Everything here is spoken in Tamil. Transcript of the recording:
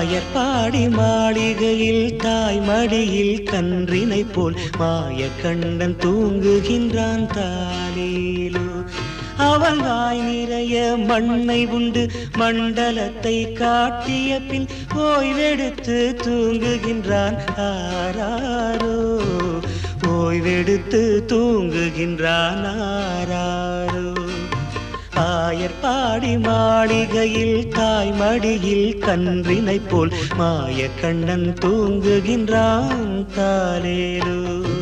ஆயர்பாடி மாளிகையில் தாய் மடியில் கன்றினை போல் மாய கண்ணன் தூங்குகின்றான் தாலேலோ. அவன் வாய் நிறைய மண்ணை உண்டு மண்டலத்தை காட்டிய பின் ஓய்வெடுத்து தூங்குகின்றான் ஆராரோ. ஓய்வெடுத்து தூங்குகின்றான் ஆராரோ. ஆயர்பாடி மாளிகையில் தாய் மடியில் கன்றினை போல் மாய கண்ணன் தூங்குகின்றான் தாலேலோ.